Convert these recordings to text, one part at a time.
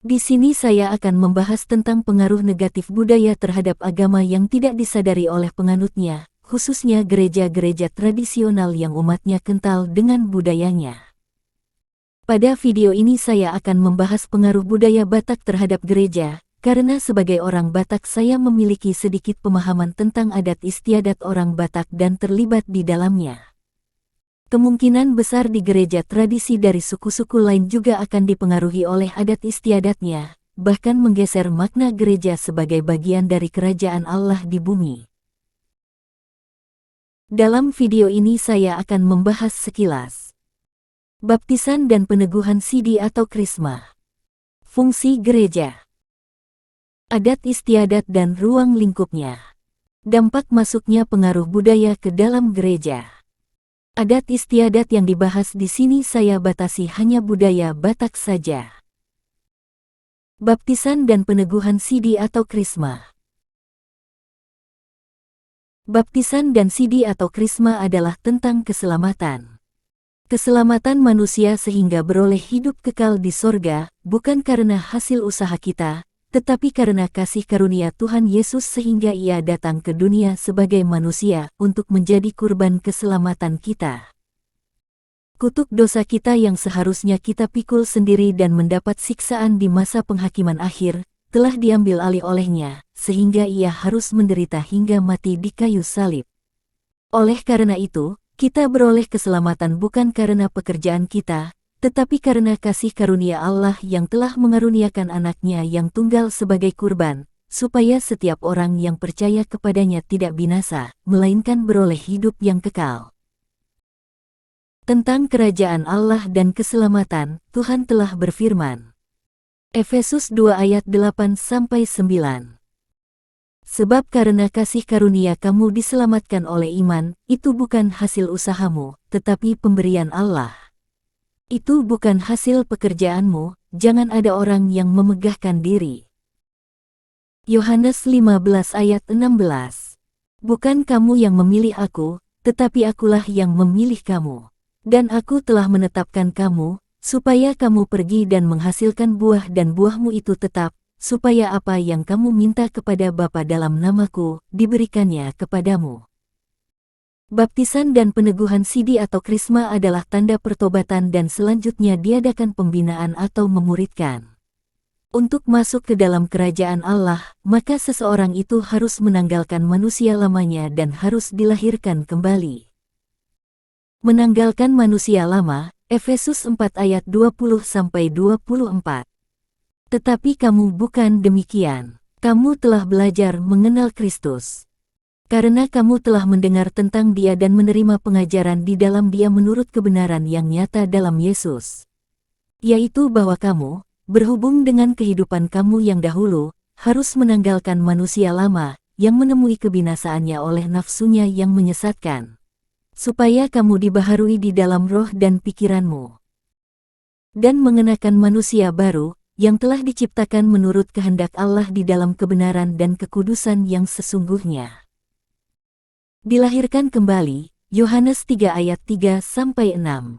Di sini saya akan membahas tentang pengaruh negatif budaya terhadap agama yang tidak disadari oleh penganutnya, khususnya gereja-gereja tradisional yang umatnya kental dengan budayanya. Pada video ini saya akan membahas pengaruh budaya Batak terhadap gereja, karena sebagai orang Batak saya memiliki sedikit pemahaman tentang adat istiadat orang Batak dan terlibat di dalamnya. Kemungkinan besar di gereja tradisi dari suku-suku lain juga akan dipengaruhi oleh adat istiadatnya, bahkan menggeser makna gereja sebagai bagian dari kerajaan Allah di bumi. Dalam video ini saya akan membahas sekilas baptisan dan peneguhan sidi atau krisma, fungsi gereja, adat istiadat dan ruang lingkupnya, dampak masuknya pengaruh budaya ke dalam gereja. Adat istiadat yang dibahas di sini saya batasi hanya budaya Batak saja. Baptisan dan peneguhan sidi atau krisma. Baptisan dan sidi atau krisma adalah tentang keselamatan. Keselamatan manusia sehingga beroleh hidup kekal di sorga, bukan karena hasil usaha kita, tetapi karena kasih karunia Tuhan Yesus sehingga Ia datang ke dunia sebagai manusia untuk menjadi kurban keselamatan kita. Kutuk dosa kita yang seharusnya kita pikul sendiri dan mendapat siksaan di masa penghakiman akhir, telah diambil alih olehnya, sehingga Ia harus menderita hingga mati di kayu salib. Oleh karena itu, kita beroleh keselamatan bukan karena pekerjaan kita, tetapi karena kasih karunia Allah yang telah mengaruniakan anaknya yang tunggal sebagai kurban, supaya setiap orang yang percaya kepadanya tidak binasa, melainkan beroleh hidup yang kekal. Tentang kerajaan Allah dan keselamatan, Tuhan telah berfirman. Efesus 2 ayat 8-9. Sebab karena kasih karunia kamu diselamatkan oleh iman, itu bukan hasil usahamu, tetapi pemberian Allah. Itu bukan hasil pekerjaanmu, jangan ada orang yang memegahkan diri. Yohanes 15 ayat 16. Bukan kamu yang memilih aku, tetapi akulah yang memilih kamu. Dan aku telah menetapkan kamu, supaya kamu pergi dan menghasilkan buah dan buahmu itu tetap, supaya apa yang kamu minta kepada Bapa dalam namaku, diberikannya kepadamu. Baptisan dan peneguhan sidi atau krisma adalah tanda pertobatan dan selanjutnya diadakan pembinaan atau memuridkan. Untuk masuk ke dalam kerajaan Allah, maka seseorang itu harus menanggalkan manusia lamanya dan harus dilahirkan kembali. Menanggalkan manusia lama, Efesus 4 ayat 20-24. Tetapi kamu bukan demikian, kamu telah belajar mengenal Kristus. Karena kamu telah mendengar tentang Dia dan menerima pengajaran di dalam Dia menurut kebenaran yang nyata dalam Yesus. Yaitu bahwa kamu, berhubung dengan kehidupan kamu yang dahulu, harus menanggalkan manusia lama, yang menemui kebinasaannya oleh nafsunya yang menyesatkan. Supaya kamu dibaharui di dalam roh dan pikiranmu. Dan mengenakan manusia baru, yang telah diciptakan menurut kehendak Allah di dalam kebenaran dan kekudusan yang sesungguhnya. Dilahirkan kembali, Yohanes 3 ayat 3-6.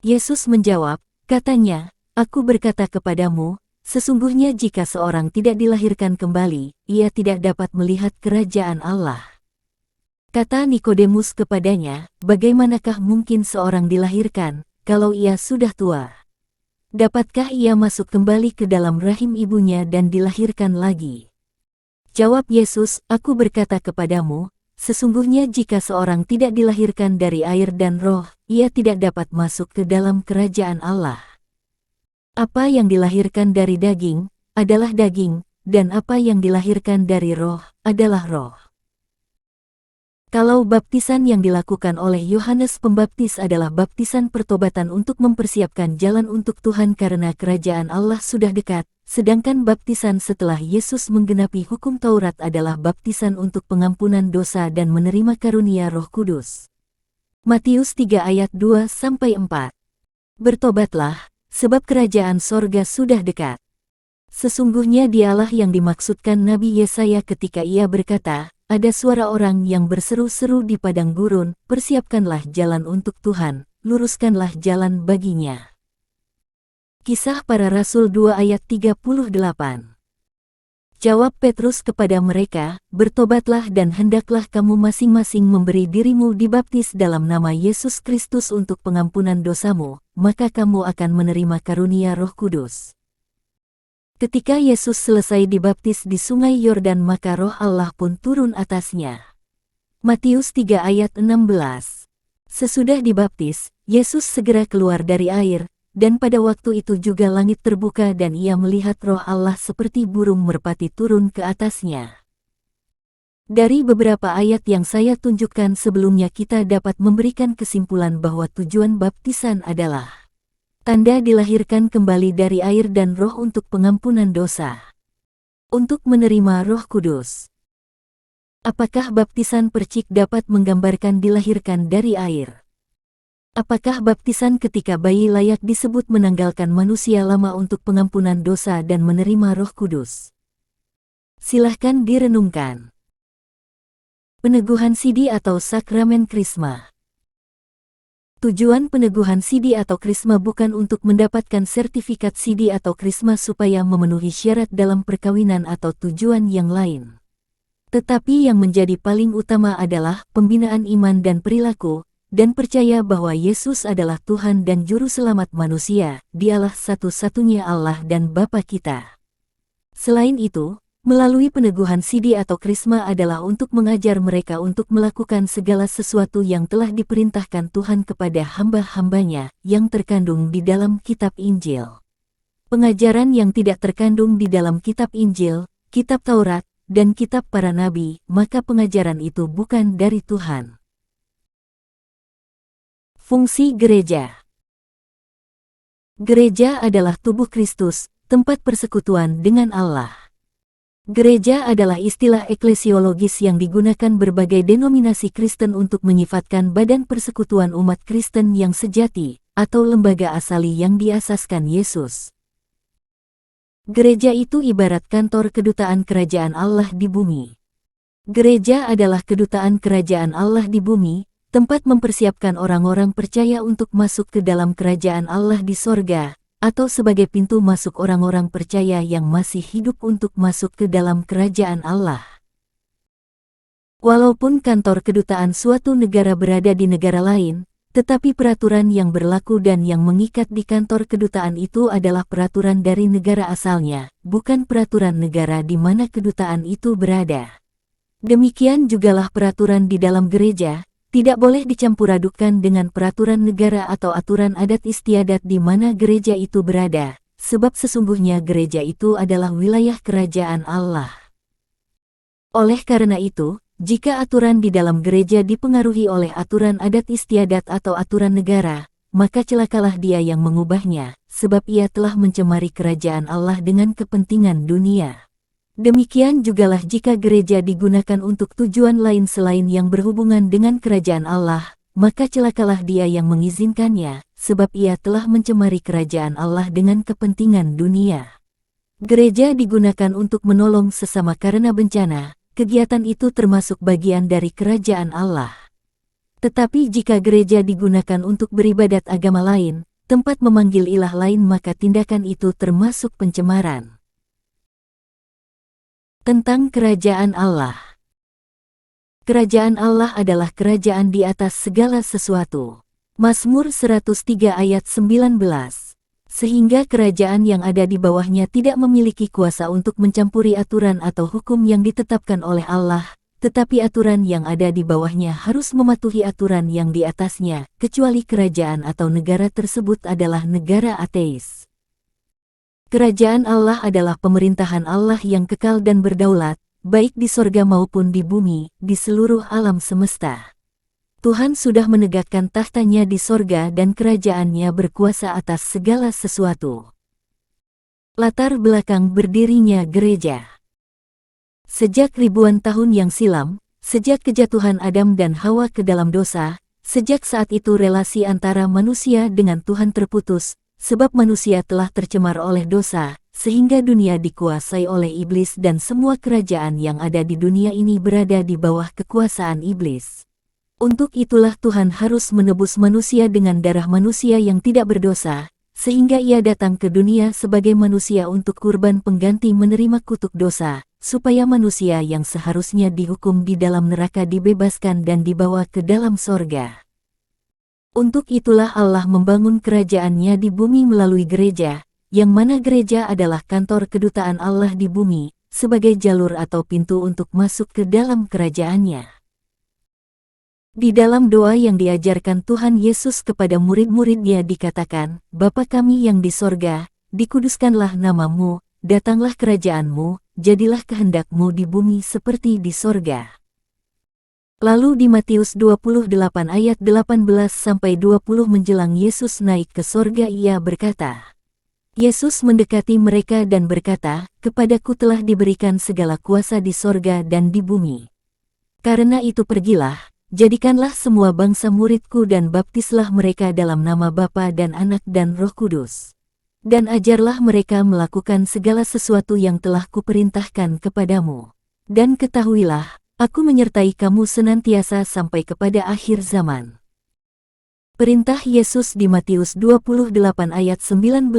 Yesus menjawab, katanya, Aku berkata kepadamu, sesungguhnya jika seorang tidak dilahirkan kembali, ia tidak dapat melihat kerajaan Allah. Kata Nikodemus kepadanya, bagaimanakah mungkin seorang dilahirkan, kalau ia sudah tua? Dapatkah ia masuk kembali ke dalam rahim ibunya dan dilahirkan lagi? Jawab Yesus, Aku berkata kepadamu, sesungguhnya jika seorang tidak dilahirkan dari air dan roh, ia tidak dapat masuk ke dalam kerajaan Allah. Apa yang dilahirkan dari daging, adalah daging, dan apa yang dilahirkan dari roh, adalah roh. Kalau baptisan yang dilakukan oleh Yohanes Pembaptis adalah baptisan pertobatan untuk mempersiapkan jalan untuk Tuhan karena kerajaan Allah sudah dekat, sedangkan baptisan setelah Yesus menggenapi hukum Taurat adalah baptisan untuk pengampunan dosa dan menerima karunia Roh Kudus. Matius 3 ayat 2-4. Bertobatlah, sebab kerajaan sorga sudah dekat. Sesungguhnya dialah yang dimaksudkan Nabi Yesaya ketika ia berkata, ada suara orang yang berseru-seru di padang gurun, persiapkanlah jalan untuk Tuhan, luruskanlah jalan baginya. Kisah Para Rasul 2 ayat 38. Jawab Petrus kepada mereka, "Bertobatlah dan hendaklah kamu masing-masing memberi dirimu dibaptis dalam nama Yesus Kristus untuk pengampunan dosamu, maka kamu akan menerima karunia Roh Kudus." Ketika Yesus selesai dibaptis di sungai Yordan maka Roh Allah pun turun atasnya. Matius 3 ayat 16. Sesudah dibaptis, Yesus segera keluar dari air, dan pada waktu itu juga langit terbuka dan ia melihat Roh Allah seperti burung merpati turun ke atasnya. Dari beberapa ayat yang saya tunjukkan sebelumnya kita dapat memberikan kesimpulan bahwa tujuan baptisan adalah tanda dilahirkan kembali dari air dan Roh untuk pengampunan dosa. Untuk menerima Roh Kudus. Apakah baptisan percik dapat menggambarkan dilahirkan dari air? Apakah baptisan ketika bayi layak disebut menanggalkan manusia lama untuk pengampunan dosa dan menerima Roh Kudus? Silahkan direnungkan. Peneguhan sidi atau sakramen krisma. Tujuan peneguhan sidi atau krisma bukan untuk mendapatkan sertifikat sidi atau krisma supaya memenuhi syarat dalam perkawinan atau tujuan yang lain. Tetapi yang menjadi paling utama adalah pembinaan iman dan perilaku, dan percaya bahwa Yesus adalah Tuhan dan Juru Selamat manusia, Dialah satu-satunya Allah dan Bapa kita. Selain itu, melalui peneguhan sidi atau krisma adalah untuk mengajar mereka untuk melakukan segala sesuatu yang telah diperintahkan Tuhan kepada hamba-hambanya, yang terkandung di dalam kitab Injil. Pengajaran yang tidak terkandung di dalam kitab Injil, kitab Taurat, dan kitab para nabi, maka pengajaran itu bukan dari Tuhan. Fungsi gereja. Gereja adalah tubuh Kristus, tempat persekutuan dengan Allah. Gereja adalah istilah eklesiologis yang digunakan berbagai denominasi Kristen untuk menyifatkan badan persekutuan umat Kristen yang sejati, atau lembaga asali yang diasaskan Yesus. Gereja itu ibarat kantor kedutaan kerajaan Allah di bumi. Gereja adalah kedutaan kerajaan Allah di bumi, tempat mempersiapkan orang-orang percaya untuk masuk ke dalam kerajaan Allah di sorga, atau sebagai pintu masuk orang-orang percaya yang masih hidup untuk masuk ke dalam kerajaan Allah. Walaupun kantor kedutaan suatu negara berada di negara lain, tetapi peraturan yang berlaku dan yang mengikat di kantor kedutaan itu adalah peraturan dari negara asalnya, bukan peraturan negara di mana kedutaan itu berada. Demikian jugalah peraturan di dalam gereja, tidak boleh dicampur-adukan dengan peraturan negara atau aturan adat istiadat di mana gereja itu berada, sebab sesungguhnya gereja itu adalah wilayah kerajaan Allah. Oleh karena itu, jika aturan di dalam gereja dipengaruhi oleh aturan adat istiadat atau aturan negara, maka celakalah dia yang mengubahnya, sebab ia telah mencemari kerajaan Allah dengan kepentingan dunia. Demikian jugalah jika gereja digunakan untuk tujuan lain selain yang berhubungan dengan kerajaan Allah, maka celakalah dia yang mengizinkannya, sebab ia telah mencemari kerajaan Allah dengan kepentingan dunia. Gereja digunakan untuk menolong sesama karena bencana, kegiatan itu termasuk bagian dari kerajaan Allah. Tetapi jika gereja digunakan untuk beribadat agama lain, tempat memanggil ilah lain maka tindakan itu termasuk pencemaran. Tentang kerajaan Allah. Kerajaan Allah adalah kerajaan di atas segala sesuatu. Mazmur 103 ayat 19. Sehingga kerajaan yang ada di bawahnya tidak memiliki kuasa untuk mencampuri aturan atau hukum yang ditetapkan oleh Allah, tetapi aturan yang ada di bawahnya harus mematuhi aturan yang di atasnya, kecuali kerajaan atau negara tersebut adalah negara ateis. Kerajaan Allah adalah pemerintahan Allah yang kekal dan berdaulat, baik di sorga maupun di bumi, di seluruh alam semesta. Tuhan sudah menegakkan tahtanya di sorga dan kerajaannya berkuasa atas segala sesuatu. Latar belakang berdirinya gereja. Sejak ribuan tahun yang silam, sejak kejatuhan Adam dan Hawa ke dalam dosa, sejak saat itu relasi antara manusia dengan Tuhan terputus, sebab manusia telah tercemar oleh dosa, sehingga dunia dikuasai oleh iblis dan semua kerajaan yang ada di dunia ini berada di bawah kekuasaan iblis. Untuk itulah Tuhan harus menebus manusia dengan darah manusia yang tidak berdosa, sehingga ia datang ke dunia sebagai manusia untuk kurban pengganti menerima kutuk dosa, supaya manusia yang seharusnya dihukum di dalam neraka dibebaskan dan dibawa ke dalam sorga. Untuk itulah Allah membangun kerajaannya di bumi melalui gereja, yang mana gereja adalah kantor kedutaan Allah di bumi, sebagai jalur atau pintu untuk masuk ke dalam kerajaannya. Di dalam doa yang diajarkan Tuhan Yesus kepada murid-muridnya dikatakan, Bapa kami yang di sorga, dikuduskanlah namamu, datanglah kerajaanmu, jadilah kehendakmu di bumi seperti di sorga. Lalu di Matius 28 ayat 18-20 menjelang Yesus naik ke sorga ia berkata, Yesus mendekati mereka dan berkata, Kepadaku telah diberikan segala kuasa di sorga dan di bumi. Karena itu pergilah, jadikanlah semua bangsa muridku dan baptislah mereka dalam nama Bapa dan Anak dan Roh Kudus. Dan ajarlah mereka melakukan segala sesuatu yang telah kuperintahkan kepadamu. Dan ketahuilah, aku menyertai kamu senantiasa sampai kepada akhir zaman. Perintah Yesus di Matius 28 ayat 19-20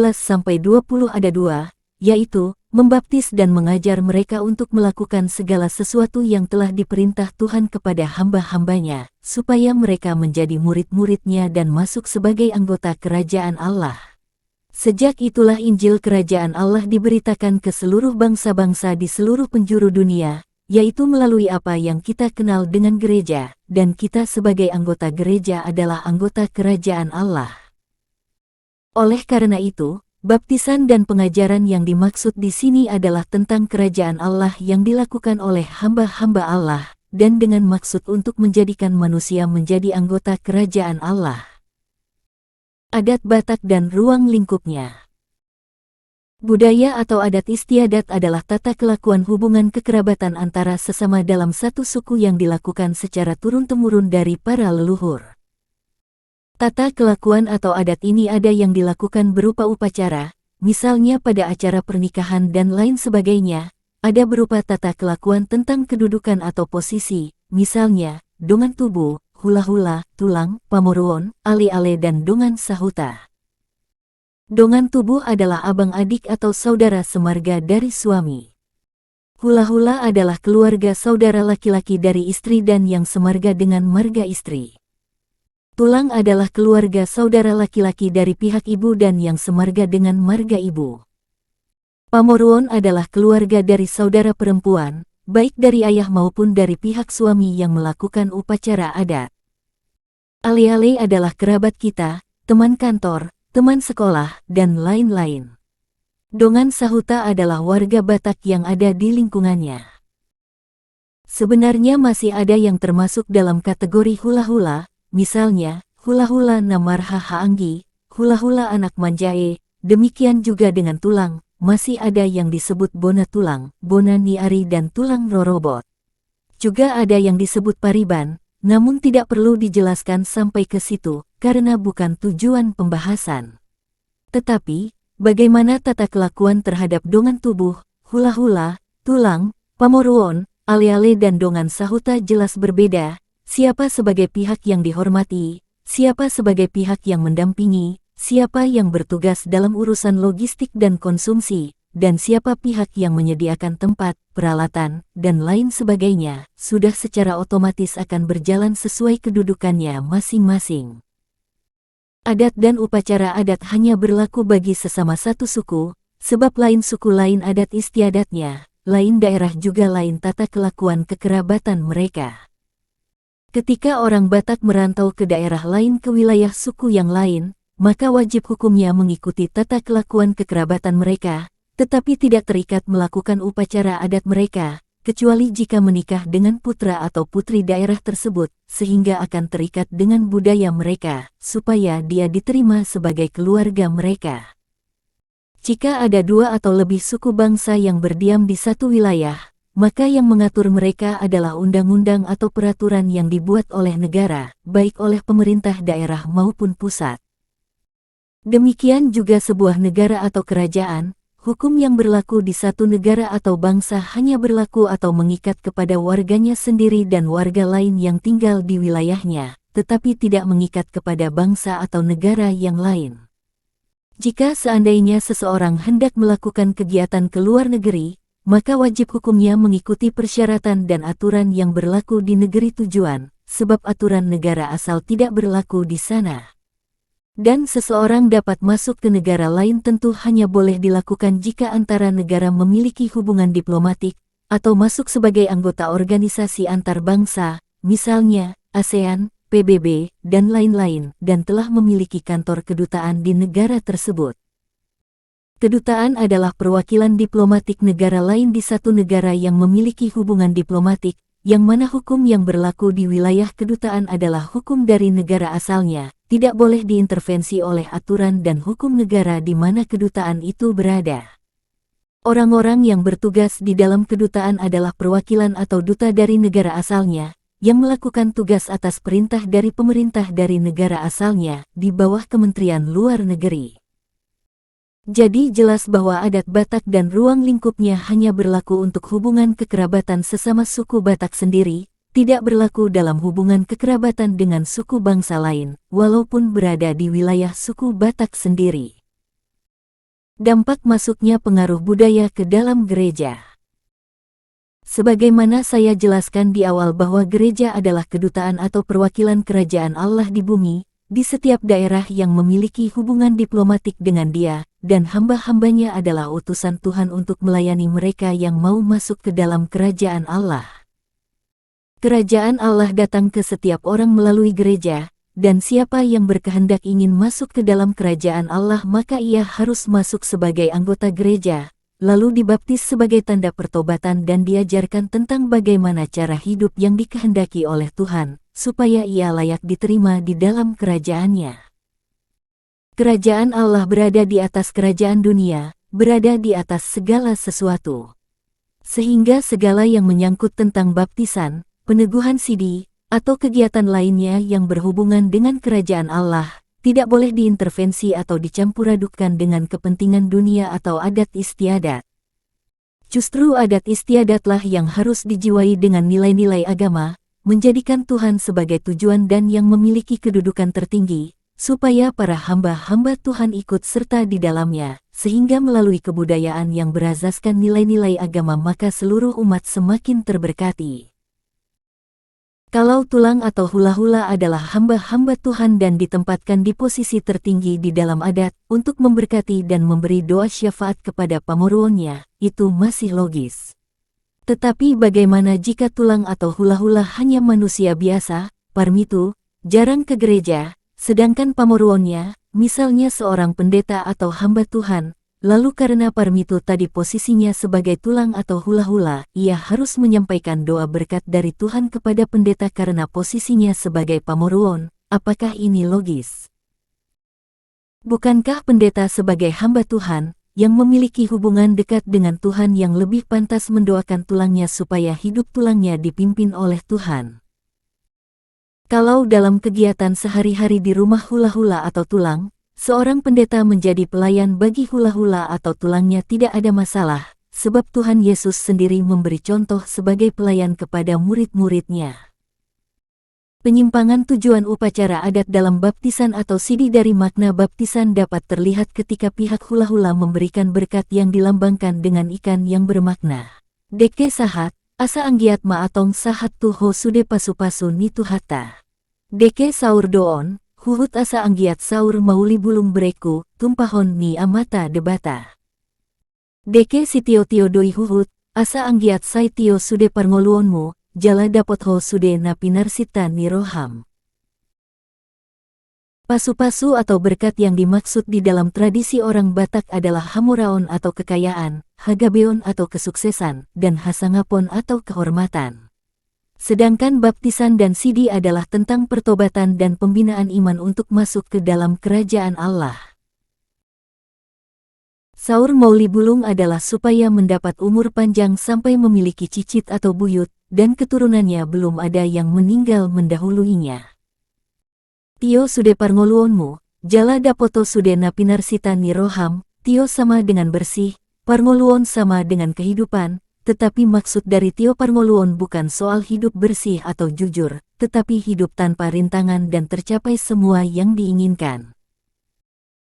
ada dua, yaitu, membaptis dan mengajar mereka untuk melakukan segala sesuatu yang telah diperintah Tuhan kepada hamba-hambanya, supaya mereka menjadi murid-muridnya dan masuk sebagai anggota kerajaan Allah. Sejak itulah Injil kerajaan Allah diberitakan ke seluruh bangsa-bangsa di seluruh penjuru dunia, yaitu melalui apa yang kita kenal dengan gereja, dan kita sebagai anggota gereja adalah anggota kerajaan Allah. Oleh karena itu, baptisan dan pengajaran yang dimaksud di sini adalah tentang kerajaan Allah yang dilakukan oleh hamba-hamba Allah, dan dengan maksud untuk menjadikan manusia menjadi anggota kerajaan Allah. Adat Batak dan ruang lingkupnya. Budaya atau adat istiadat adalah tata kelakuan hubungan kekerabatan antara sesama dalam satu suku yang dilakukan secara turun-temurun dari para leluhur. Tata kelakuan atau adat ini ada yang dilakukan berupa upacara, misalnya pada acara pernikahan dan lain sebagainya, ada berupa tata kelakuan tentang kedudukan atau posisi, misalnya, dongan tubuh, hula-hula, tulang, pamoruon, ale-ale dan dongan sahuta. Dongan tubuh adalah abang adik atau saudara semarga dari suami. Hula-hula adalah keluarga saudara laki-laki dari istri dan yang semarga dengan marga istri. Tulang adalah keluarga saudara laki-laki dari pihak ibu dan yang semarga dengan marga ibu. Pamoruon adalah keluarga dari saudara perempuan, baik dari ayah maupun dari pihak suami yang melakukan upacara adat. Ale-ale adalah kerabat kita, teman kantor, teman sekolah, dan lain-lain. Dongan sahuta adalah warga Batak yang ada di lingkungannya. Sebenarnya masih ada yang termasuk dalam kategori hula-hula, misalnya, hula-hula Namarha Haanggi, hula-hula anak Manjae, demikian juga dengan tulang, masih ada yang disebut bona tulang, bona niari dan tulang rorobot. Juga ada yang disebut pariban, namun tidak perlu dijelaskan sampai ke situ, karena bukan tujuan pembahasan. Tetapi, bagaimana tata kelakuan terhadap dongan tubuh, hula-hula, tulang, pamoruon, ale-ale dan dongan sahuta jelas berbeda, siapa sebagai pihak yang dihormati, siapa sebagai pihak yang mendampingi, siapa yang bertugas dalam urusan logistik dan konsumsi, dan siapa pihak yang menyediakan tempat, peralatan, dan lain sebagainya, sudah secara otomatis akan berjalan sesuai kedudukannya masing-masing. Adat dan upacara adat hanya berlaku bagi sesama satu suku, sebab lain suku lain adat istiadatnya, lain daerah juga lain tata kelakuan kekerabatan mereka. Ketika orang Batak merantau ke daerah lain ke wilayah suku yang lain, maka wajib hukumnya mengikuti tata kelakuan kekerabatan mereka, tetapi tidak terikat melakukan upacara adat mereka, kecuali jika menikah dengan putra atau putri daerah tersebut, sehingga akan terikat dengan budaya mereka, supaya dia diterima sebagai keluarga mereka. Jika ada dua atau lebih suku bangsa yang berdiam di satu wilayah, maka yang mengatur mereka adalah undang-undang atau peraturan yang dibuat oleh negara, baik oleh pemerintah daerah maupun pusat. Demikian juga sebuah negara atau kerajaan, hukum yang berlaku di satu negara atau bangsa hanya berlaku atau mengikat kepada warganya sendiri dan warga lain yang tinggal di wilayahnya, tetapi tidak mengikat kepada bangsa atau negara yang lain. Jika seandainya seseorang hendak melakukan kegiatan ke luar negeri, maka wajib hukumnya mengikuti persyaratan dan aturan yang berlaku di negeri tujuan, sebab aturan negara asal tidak berlaku di sana. Dan seseorang dapat masuk ke negara lain tentu hanya boleh dilakukan jika antara negara memiliki hubungan diplomatik, atau masuk sebagai anggota organisasi antar bangsa, misalnya ASEAN, PBB, dan lain-lain, dan telah memiliki kantor kedutaan di negara tersebut. Kedutaan adalah perwakilan diplomatik negara lain di satu negara yang memiliki hubungan diplomatik, yang mana hukum yang berlaku di wilayah kedutaan adalah hukum dari negara asalnya, tidak boleh diintervensi oleh aturan dan hukum negara di mana kedutaan itu berada. Orang-orang yang bertugas di dalam kedutaan adalah perwakilan atau duta dari negara asalnya, yang melakukan tugas atas perintah dari pemerintah dari negara asalnya, di bawah Kementerian Luar Negeri. Jadi jelas bahwa adat Batak dan ruang lingkupnya hanya berlaku untuk hubungan kekerabatan sesama suku Batak sendiri, tidak berlaku dalam hubungan kekerabatan dengan suku bangsa lain, walaupun berada di wilayah suku Batak sendiri. Dampak masuknya pengaruh budaya ke dalam gereja. Sebagaimana saya jelaskan di awal bahwa gereja adalah kedutaan atau perwakilan kerajaan Allah di bumi, di setiap daerah yang memiliki hubungan diplomatik dengan Dia, dan hamba-hambanya adalah utusan Tuhan untuk melayani mereka yang mau masuk ke dalam kerajaan Allah. Kerajaan Allah datang ke setiap orang melalui gereja, dan siapa yang berkehendak ingin masuk ke dalam kerajaan Allah maka ia harus masuk sebagai anggota gereja, lalu dibaptis sebagai tanda pertobatan dan diajarkan tentang bagaimana cara hidup yang dikehendaki oleh Tuhan, supaya ia layak diterima di dalam kerajaannya. Kerajaan Allah berada di atas kerajaan dunia, berada di atas segala sesuatu. Sehingga segala yang menyangkut tentang baptisan, peneguhan sidi, atau kegiatan lainnya yang berhubungan dengan kerajaan Allah, tidak boleh diintervensi atau dicampur-adukkan dengan kepentingan dunia atau adat istiadat. Justru adat istiadatlah yang harus dijiwai dengan nilai-nilai agama, menjadikan Tuhan sebagai tujuan dan yang memiliki kedudukan tertinggi, supaya para hamba-hamba Tuhan ikut serta di dalamnya, sehingga melalui kebudayaan yang berazaskan nilai-nilai agama maka seluruh umat semakin terberkati. Kalau tulang atau hula-hula adalah hamba-hamba Tuhan dan ditempatkan di posisi tertinggi di dalam adat, untuk memberkati dan memberi doa syafaat kepada pamorwonnya, itu masih logis. Tetapi bagaimana jika tulang atau hula-hula hanya manusia biasa, parmitu, jarang ke gereja, sedangkan pamorwonnya, misalnya seorang pendeta atau hamba Tuhan, lalu karena parmitu tadi posisinya sebagai tulang atau hula-hula, ia harus menyampaikan doa berkat dari Tuhan kepada pendeta karena posisinya sebagai pamorwon, apakah ini logis? Bukankah pendeta sebagai hamba Tuhan, yang memiliki hubungan dekat dengan Tuhan yang lebih pantas mendoakan tulangnya supaya hidup tulangnya dipimpin oleh Tuhan? Kalau dalam kegiatan sehari-hari di rumah hula-hula atau tulang, seorang pendeta menjadi pelayan bagi hula-hula atau tulangnya tidak ada masalah, sebab Tuhan Yesus sendiri memberi contoh sebagai pelayan kepada murid-muridnya. Penyimpangan tujuan upacara adat dalam baptisan atau sidi dari makna baptisan dapat terlihat ketika pihak hula-hula memberikan berkat yang dilambangkan dengan ikan yang bermakna. Deke sahat, asa anggiat maatong sahat tuho sude pasu-pasu nitu hatta. Deke saur doon, huhut asa anggiat saur mauli bulung bereku, tumpahon ni amata debata. Deke sitio tio doi huhut, asa anggiat sai tio sude parngoluonmu, jala dapot ho sude na pinarsita ni roham. Pasu-pasu atau berkat yang dimaksud di dalam tradisi orang Batak adalah hamuraon atau kekayaan, hagabeon atau kesuksesan, dan hasangapon atau kehormatan. Sedangkan baptisan dan sidi adalah tentang pertobatan dan pembinaan iman untuk masuk ke dalam kerajaan Allah. Saur mauli bulung adalah supaya mendapat umur panjang sampai memiliki cicit atau buyut, dan keturunannya belum ada yang meninggal mendahuluinya. Tio sude parngoluonmu, jala dapoto sude napinarsita ni roham, tio sama dengan bersih, parngoluon sama dengan kehidupan, tetapi maksud dari Tio Parngoluon bukan soal hidup bersih atau jujur, tetapi hidup tanpa rintangan dan tercapai semua yang diinginkan.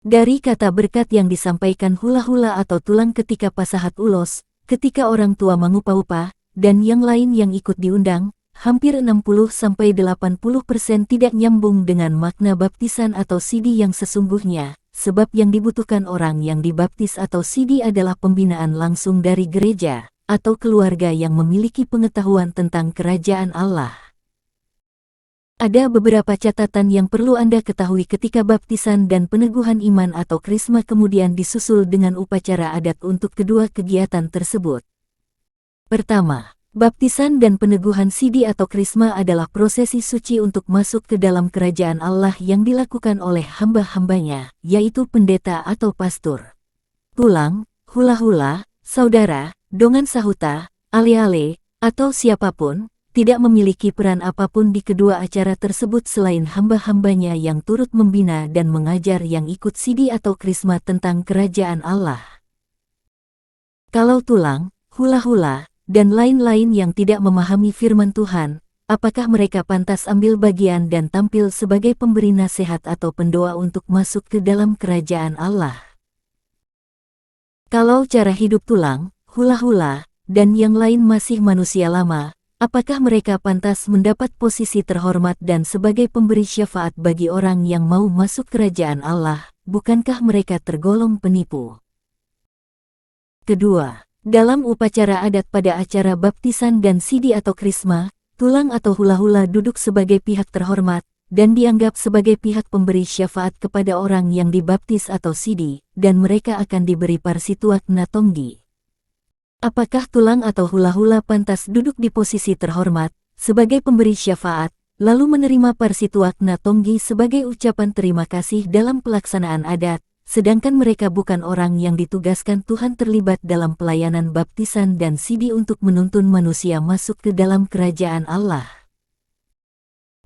Dari kata berkat yang disampaikan hula-hula atau tulang ketika pasahat ulos, ketika orang tua mengupah-upah, dan yang lain yang ikut diundang, hampir 60–80% tidak nyambung dengan makna baptisan atau sidi yang sesungguhnya, sebab yang dibutuhkan orang yang dibaptis atau sidi adalah pembinaan langsung dari gereja, atau keluarga yang memiliki pengetahuan tentang kerajaan Allah. Ada beberapa catatan yang perlu Anda ketahui ketika baptisan dan peneguhan iman atau krisma kemudian disusul dengan upacara adat untuk kedua kegiatan tersebut. Pertama, baptisan dan peneguhan sidi atau krisma adalah prosesi suci untuk masuk ke dalam kerajaan Allah yang dilakukan oleh hamba-hambanya, yaitu pendeta atau pastor. Tulang, hula-hula, saudara, dongan sahuta, ale-ale, atau siapapun, tidak memiliki peran apapun di kedua acara tersebut selain hamba-hambanya yang turut membina dan mengajar yang ikut sidi atau krisma tentang kerajaan Allah. Kalau tulang, hula-hula, dan lain-lain yang tidak memahami firman Tuhan, apakah mereka pantas ambil bagian dan tampil sebagai pemberi nasihat atau pendoa untuk masuk ke dalam kerajaan Allah? Kalau cara hidup tulang, hula-hula, dan yang lain masih manusia lama, apakah mereka pantas mendapat posisi terhormat dan sebagai pemberi syafaat bagi orang yang mau masuk kerajaan Allah? Bukankah mereka tergolong penipu? Kedua, dalam upacara adat pada acara baptisan dan sidi atau krisma, tulang atau hula-hula duduk sebagai pihak terhormat, dan dianggap sebagai pihak pemberi syafaat kepada orang yang dibaptis atau sidi, dan mereka akan diberi parsituak na tonggi. Apakah tulang atau hula-hula pantas duduk di posisi terhormat, sebagai pemberi syafaat, lalu menerima parsituak na tonggi sebagai ucapan terima kasih dalam pelaksanaan adat, sedangkan mereka bukan orang yang ditugaskan Tuhan terlibat dalam pelayanan baptisan dan sidi untuk menuntun manusia masuk ke dalam kerajaan Allah?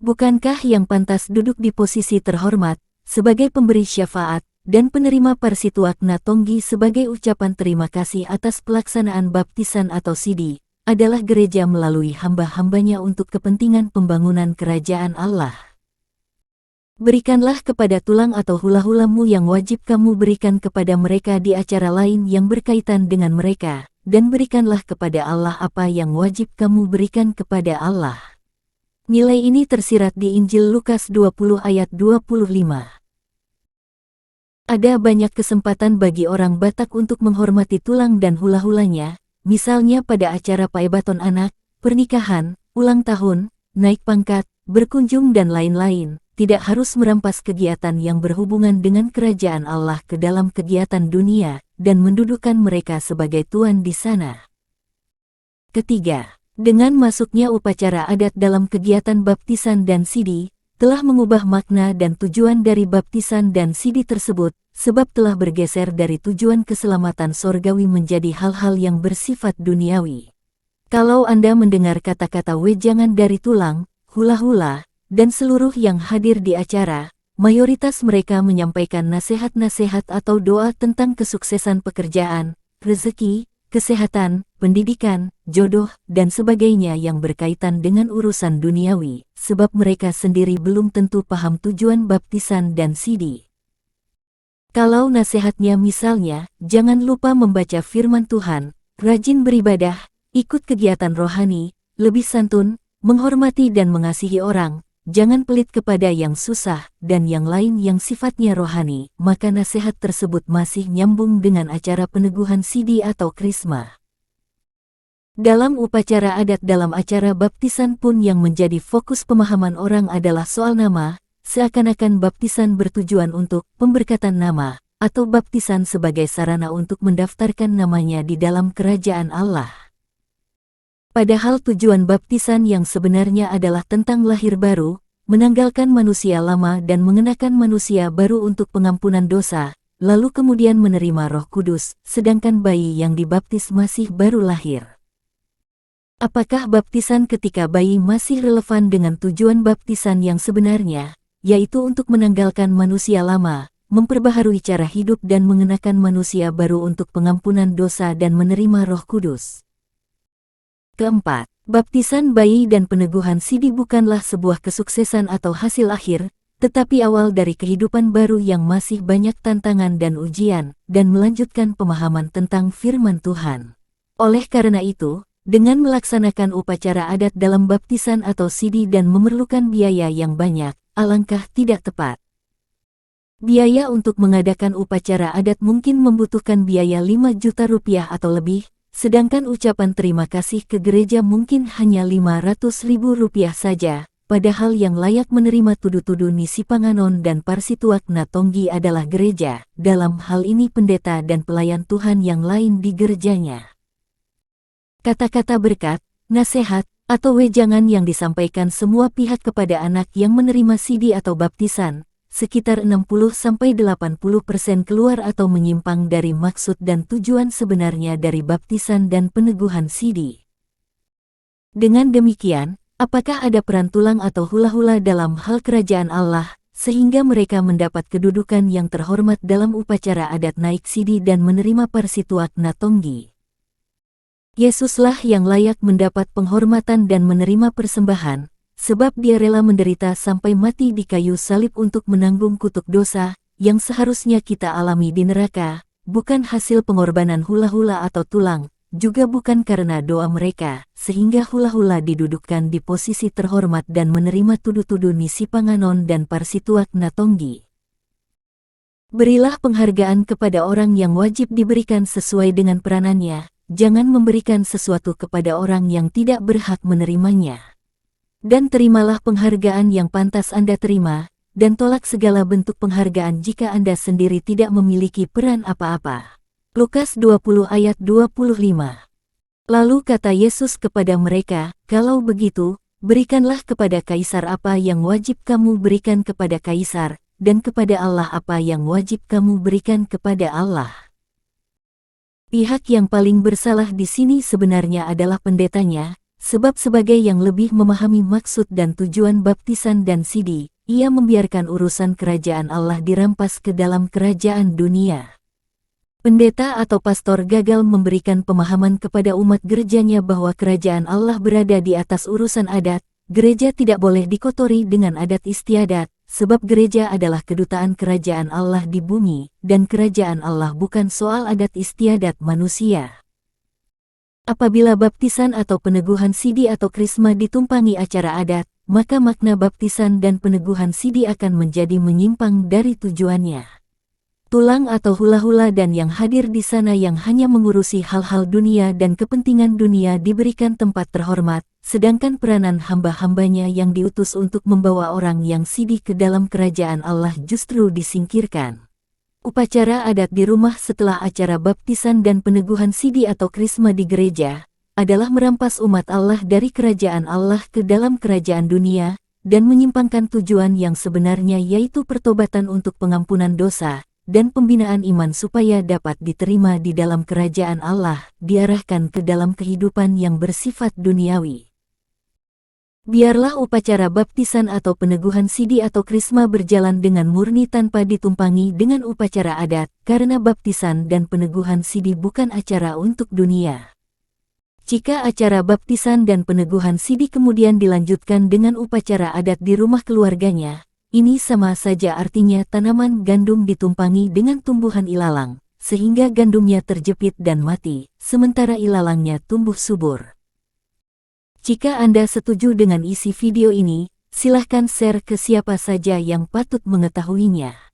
Bukankah yang pantas duduk di posisi terhormat, sebagai pemberi syafaat, dan penerima parsituak na tonggi sebagai ucapan terima kasih atas pelaksanaan baptisan atau sidi, adalah gereja melalui hamba-hambanya untuk kepentingan pembangunan kerajaan Allah? Berikanlah kepada tulang atau hula-hulamu yang wajib kamu berikan kepada mereka di acara lain yang berkaitan dengan mereka, dan berikanlah kepada Allah apa yang wajib kamu berikan kepada Allah. Nilai ini tersirat di Injil Lukas 20 ayat 25. Ada banyak kesempatan bagi orang Batak untuk menghormati tulang dan hula-hulanya, misalnya pada acara paebaton anak, pernikahan, ulang tahun, naik pangkat, berkunjung dan lain-lain. Tidak harus merampas kegiatan yang berhubungan dengan kerajaan Allah ke dalam kegiatan dunia, dan mendudukkan mereka sebagai tuan di sana. Ketiga, dengan masuknya upacara adat dalam kegiatan baptisan dan sidi, telah mengubah makna dan tujuan dari baptisan dan sidi tersebut, sebab telah bergeser dari tujuan keselamatan sorgawi menjadi hal-hal yang bersifat duniawi. Kalau Anda mendengar kata-kata wejangan dari tulang, hula-hula, dan seluruh yang hadir di acara, mayoritas mereka menyampaikan nasihat-nasihat atau doa tentang kesuksesan pekerjaan, rezeki, kesehatan, pendidikan, jodoh, dan sebagainya yang berkaitan dengan urusan duniawi, sebab mereka sendiri belum tentu paham tujuan baptisan dan sidi. Kalau nasihatnya misalnya, jangan lupa membaca firman Tuhan, rajin beribadah, ikut kegiatan rohani, lebih santun, menghormati dan mengasihi orang, jangan pelit kepada yang susah, dan yang lain yang sifatnya rohani, maka nasihat tersebut masih nyambung dengan acara peneguhan sidi atau krisma. Dalam upacara adat dalam acara baptisan pun yang menjadi fokus pemahaman orang adalah soal nama, seakan-akan baptisan bertujuan untuk pemberkatan nama, atau baptisan sebagai sarana untuk mendaftarkan namanya di dalam kerajaan Allah. Padahal tujuan baptisan yang sebenarnya adalah tentang lahir baru, menanggalkan manusia lama dan mengenakan manusia baru untuk pengampunan dosa, lalu kemudian menerima Roh Kudus, sedangkan bayi yang dibaptis masih baru lahir. Apakah baptisan ketika bayi masih relevan dengan tujuan baptisan yang sebenarnya, yaitu untuk menanggalkan manusia lama, memperbaharui cara hidup dan mengenakan manusia baru untuk pengampunan dosa dan menerima Roh Kudus? Keempat, baptisan bayi dan peneguhan sidi bukanlah sebuah kesuksesan atau hasil akhir, tetapi awal dari kehidupan baru yang masih banyak tantangan dan ujian, dan melanjutkan pemahaman tentang firman Tuhan. Oleh karena itu, dengan melaksanakan upacara adat dalam baptisan atau sidi dan memerlukan biaya yang banyak, alangkah tidak tepat. Biaya untuk mengadakan upacara adat mungkin membutuhkan biaya 5 juta rupiah atau lebih, sedangkan ucapan terima kasih ke gereja mungkin hanya 500.000 rupiah saja, padahal yang layak menerima tudu-tudu Nisi Panganon dan Parsituak Natonggi adalah gereja, dalam hal ini pendeta dan pelayan Tuhan yang lain di gerejanya. Kata-kata berkat, nasihat, atau wejangan yang disampaikan semua pihak kepada anak yang menerima sidi atau baptisan, sekitar 60–80% keluar atau menyimpang dari maksud dan tujuan sebenarnya dari baptisan dan peneguhan sidi. Dengan demikian, apakah ada peran tulang atau hula-hula dalam hal kerajaan Allah, sehingga mereka mendapat kedudukan yang terhormat dalam upacara adat naik sidi dan menerima Parsituak Natonggi? Yesuslah yang layak mendapat penghormatan dan menerima persembahan, sebab Dia rela menderita sampai mati di kayu salib untuk menanggung kutuk dosa, yang seharusnya kita alami di neraka, bukan hasil pengorbanan hula-hula atau tulang, juga bukan karena doa mereka, sehingga hula-hula didudukkan di posisi terhormat dan menerima tudu-tudu Nisi Panganon dan Parsituak Natonggi. Berilah penghargaan kepada orang yang wajib diberikan sesuai dengan peranannya, jangan memberikan sesuatu kepada orang yang tidak berhak menerimanya. Dan terimalah penghargaan yang pantas Anda terima, dan tolak segala bentuk penghargaan jika Anda sendiri tidak memiliki peran apa-apa. Lukas 20 ayat 25. Lalu kata Yesus kepada mereka, "Kalau begitu, berikanlah kepada Kaisar apa yang wajib kamu berikan kepada Kaisar, dan kepada Allah apa yang wajib kamu berikan kepada Allah." Pihak yang paling bersalah di sini sebenarnya adalah pendetanya, sebab sebagai yang lebih memahami maksud dan tujuan baptisan dan sidi, ia membiarkan urusan kerajaan Allah dirampas ke dalam kerajaan dunia. Pendeta atau pastor gagal memberikan pemahaman kepada umat gerejanya bahwa kerajaan Allah berada di atas urusan adat. Gereja tidak boleh dikotori dengan adat istiadat, sebab gereja adalah kedutaan kerajaan Allah di bumi, dan kerajaan Allah bukan soal adat istiadat manusia. Apabila baptisan atau peneguhan sidi atau krisma ditumpangi acara adat, maka makna baptisan dan peneguhan sidi akan menjadi menyimpang dari tujuannya. Tulang atau hula-hula dan yang hadir di sana yang hanya mengurusi hal-hal dunia dan kepentingan dunia diberikan tempat terhormat, sedangkan peranan hamba-hambanya yang diutus untuk membawa orang yang sidi ke dalam kerajaan Allah justru disingkirkan. Upacara adat di rumah setelah acara baptisan dan peneguhan sidi atau krisma di gereja, adalah merampas umat Allah dari kerajaan Allah ke dalam kerajaan dunia, dan menyimpangkan tujuan yang sebenarnya yaitu pertobatan untuk pengampunan dosa, dan pembinaan iman supaya dapat diterima di dalam kerajaan Allah, diarahkan ke dalam kehidupan yang bersifat duniawi. Biarlah upacara baptisan atau peneguhan sidi atau krisma berjalan dengan murni tanpa ditumpangi dengan upacara adat, karena baptisan dan peneguhan sidi bukan acara untuk dunia. Jika acara baptisan dan peneguhan sidi kemudian dilanjutkan dengan upacara adat di rumah keluarganya, ini sama saja artinya tanaman gandum ditumpangi dengan tumbuhan ilalang, sehingga gandumnya terjepit dan mati, sementara ilalangnya tumbuh subur. Jika Anda setuju dengan isi video ini, silahkan share ke siapa saja yang patut mengetahuinya.